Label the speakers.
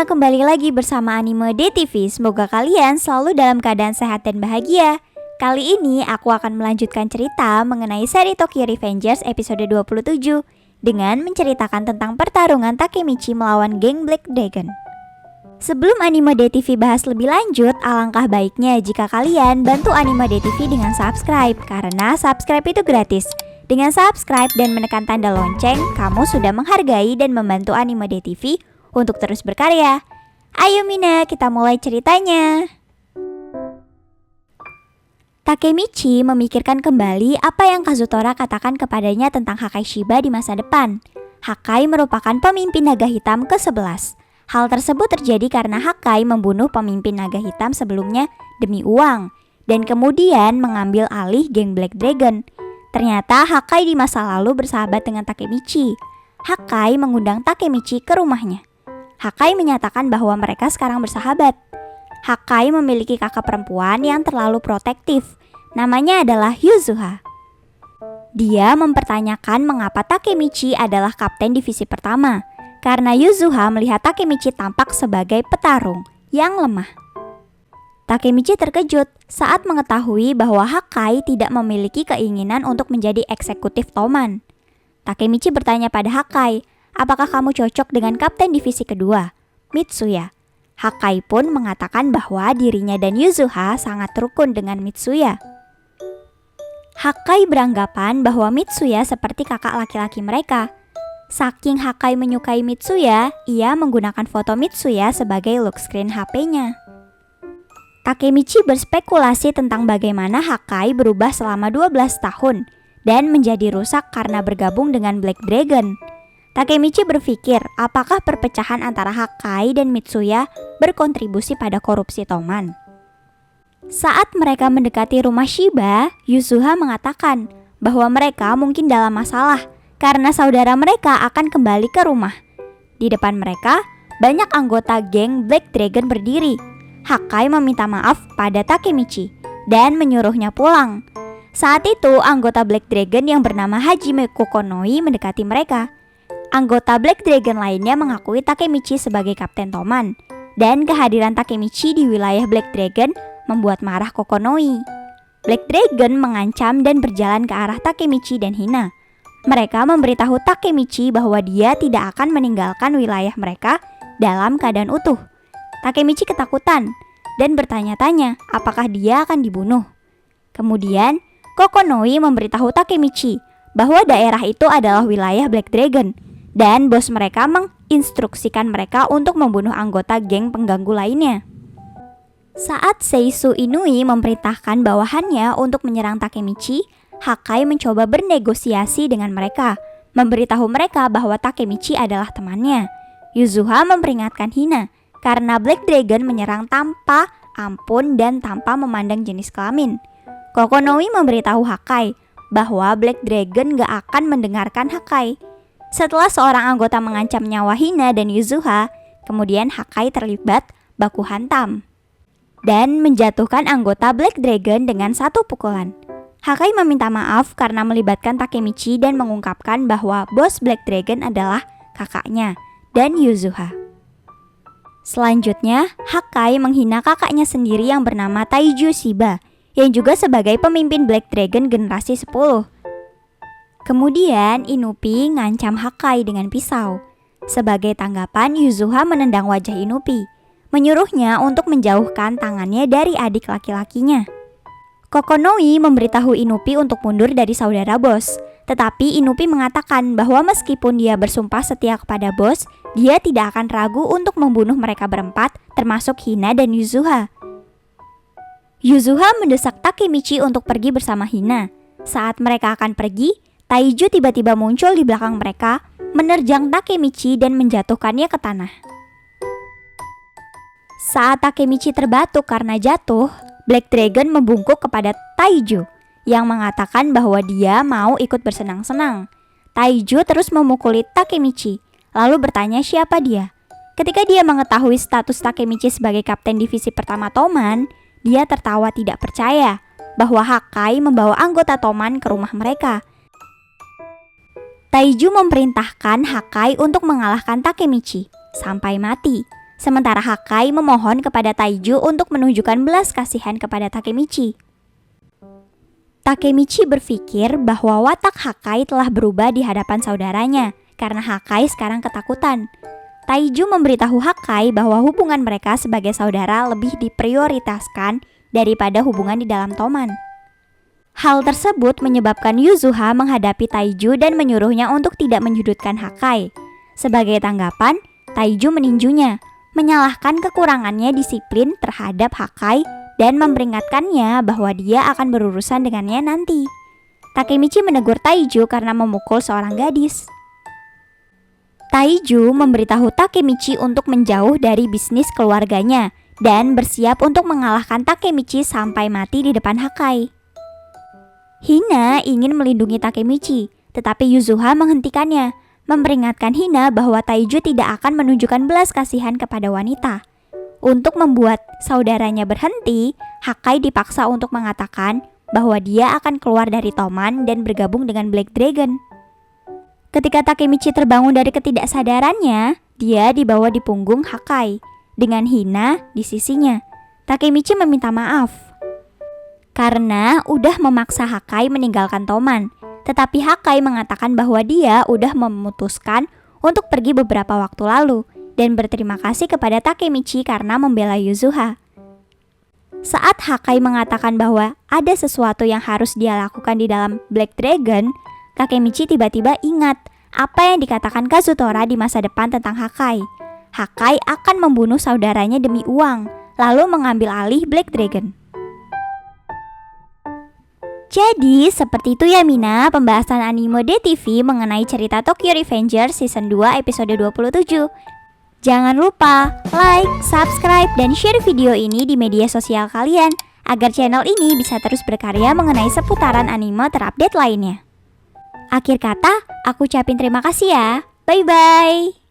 Speaker 1: kembali lagi bersama Anime DTV. Semoga kalian selalu dalam keadaan sehat dan bahagia. Kali ini aku akan melanjutkan cerita mengenai seri Tokyo Revengers episode 27 dengan menceritakan tentang pertarungan Takemichi melawan geng Black Dragon. Sebelum Anime DTV bahas lebih lanjut, alangkah baiknya jika kalian bantu Anime DTV dengan subscribe, karena subscribe itu gratis. Dengan subscribe dan menekan tanda lonceng, kamu sudah menghargai dan membantu Anime DTV untuk terus berkarya. Ayo Mina, kita mulai ceritanya. Takemichi memikirkan kembali apa yang Kazutora katakan kepadanya tentang Hakai Shiba di masa depan. Hakai merupakan pemimpin naga hitam ke-11. Hal tersebut terjadi karena Hakai membunuh pemimpin naga hitam sebelumnya demi uang, dan kemudian mengambil alih geng Black Dragon. Ternyata Hakai di masa lalu bersahabat dengan Takemichi. Hakai mengundang Takemichi ke rumahnya. Hakai menyatakan bahwa mereka sekarang bersahabat. Hakai memiliki kakak perempuan yang terlalu protektif. Namanya adalah Yuzuha. Dia mempertanyakan mengapa Takemichi adalah kapten divisi pertama. Karena Yuzuha melihat Takemichi tampak sebagai petarung yang lemah. Takemichi terkejut saat mengetahui bahwa Hakai tidak memiliki keinginan untuk menjadi eksekutif Toman. Takemichi bertanya pada Hakai, apakah kamu cocok dengan kapten divisi kedua, Mitsuya? Hakai pun mengatakan bahwa dirinya dan Yuzuha sangat rukun dengan Mitsuya. Hakai beranggapan bahwa Mitsuya seperti kakak laki-laki mereka. Saking Hakai menyukai Mitsuya, ia menggunakan foto Mitsuya sebagai lock screen HP-nya. Takemichi berspekulasi tentang bagaimana Hakai berubah selama 12 tahun dan menjadi rusak karena bergabung dengan Black Dragon. Takemichi berpikir apakah perpecahan antara Hakai dan Mitsuya berkontribusi pada korupsi Toman. Saat mereka mendekati rumah Shiba, Yuzuha mengatakan bahwa mereka mungkin dalam masalah karena saudara mereka akan kembali ke rumah. Di depan mereka, banyak anggota geng Black Dragon berdiri. Hakai meminta maaf pada Takemichi dan menyuruhnya pulang. Saat itu, anggota Black Dragon yang bernama Hajime Kokonoi mendekati mereka. Anggota Black Dragon lainnya mengakui Takemichi sebagai kapten Toman, dan kehadiran Takemichi di wilayah Black Dragon membuat marah Kokonoi. Black Dragon mengancam dan berjalan ke arah Takemichi dan Hina. Mereka memberitahu Takemichi bahwa dia tidak akan meninggalkan wilayah mereka dalam keadaan utuh. Takemichi ketakutan dan bertanya-tanya apakah dia akan dibunuh. Kemudian, Kokonoi memberitahu Takemichi bahwa daerah itu adalah wilayah Black Dragon dan bos mereka menginstruksikan mereka untuk membunuh anggota geng pengganggu lainnya. Saat Seisu Inui memerintahkan bawahannya untuk menyerang Takemichi, Hakai mencoba bernegosiasi dengan mereka, memberitahu mereka bahwa Takemichi adalah temannya. Yuzuha memperingatkan Hina karena Black Dragon menyerang tanpa ampun dan tanpa memandang jenis kelamin. Kokonoi memberitahu Hakai bahwa Black Dragon gak akan mendengarkan Hakai. Setelah seorang anggota mengancam nyawa Hina dan Yuzuha, kemudian Hakai terlibat baku hantam dan menjatuhkan anggota Black Dragon dengan satu pukulan. Hakai meminta maaf karena melibatkan Takemichi dan mengungkapkan bahwa bos Black Dragon adalah kakaknya dan Yuzuha. Selanjutnya, Hakai menghina kakaknya sendiri yang bernama Taiju Shiba, yang juga sebagai pemimpin Black Dragon generasi 10. Kemudian, Inupi ngancam Hakai dengan pisau. Sebagai tanggapan, Yuzuha menendang wajah Inupi, menyuruhnya untuk menjauhkan tangannya dari adik laki-lakinya. Kokonoi memberitahu Inupi untuk mundur dari saudara bos. Tetapi Inupi mengatakan bahwa meskipun dia bersumpah setia kepada bos, dia tidak akan ragu untuk membunuh mereka berempat, termasuk Hina dan Yuzuha. Yuzuha mendesak Takemichi untuk pergi bersama Hina. Saat mereka akan pergi, Taiju tiba-tiba muncul di belakang mereka, menerjang Takemichi dan menjatuhkannya ke tanah. Saat Takemichi terbatuk karena jatuh, Black Dragon membungkuk kepada Taiju yang mengatakan bahwa dia mau ikut bersenang-senang. Taiju terus memukuli Takemichi, lalu bertanya siapa dia. Ketika dia mengetahui status Takemichi sebagai kapten divisi pertama Toman, dia tertawa tidak percaya bahwa Hakai membawa anggota Toman ke rumah mereka. Taiju memerintahkan Hakai untuk mengalahkan Takemichi sampai mati. Sementara Hakai memohon kepada Taiju untuk menunjukkan belas kasihan kepada Takemichi. Takemichi berpikir bahwa watak Hakai telah berubah di hadapan saudaranya karena Hakai sekarang ketakutan. Taiju memberitahu Hakai bahwa hubungan mereka sebagai saudara lebih diprioritaskan daripada hubungan di dalam toman. Hal tersebut menyebabkan Yuzuha menghadapi Taiju dan menyuruhnya untuk tidak menyudutkan Hakai. Sebagai tanggapan, Taiju meninjunya, menyalahkan kekurangannya disiplin terhadap Hakai dan memperingatkannya bahwa dia akan berurusan dengannya nanti. Takemichi menegur Taiju karena memukul seorang gadis. Taiju memberitahu Takemichi untuk menjauh dari bisnis keluarganya dan bersiap untuk mengalahkan Takemichi sampai mati di depan Hakai. Hina ingin melindungi Takemichi, tetapi Yuzuha menghentikannya, memperingatkan Hina bahwa Taiju tidak akan menunjukkan belas kasihan kepada wanita. Untuk membuat saudaranya berhenti, Hakai dipaksa untuk mengatakan bahwa dia akan keluar dari toman dan bergabung dengan Black Dragon. Ketika Takemichi terbangun dari ketidaksadarannya, dia dibawa di punggung Hakai, dengan Hina di sisinya. Takemichi meminta maaf karena udah memaksa Hakai meninggalkan toman, tetapi Hakai mengatakan bahwa dia udah memutuskan untuk pergi beberapa waktu lalu dan berterima kasih kepada Takemichi karena membela Yuzuha. Saat Hakai mengatakan bahwa ada sesuatu yang harus dia lakukan di dalam Black Dragon, Takemichi tiba-tiba ingat apa yang dikatakan Kazutora di masa depan tentang Hakai. Hakai akan membunuh saudaranya demi uang, lalu mengambil alih Black Dragon. Jadi seperti itu ya Mina, pembahasan anime DTV mengenai cerita Tokyo Revengers Season 2 episode 27. Jangan lupa like, subscribe, dan share video ini di media sosial kalian agar channel ini bisa terus berkarya mengenai seputaran anime terupdate lainnya. Akhir kata, aku ucapin terima kasih ya. Bye-bye.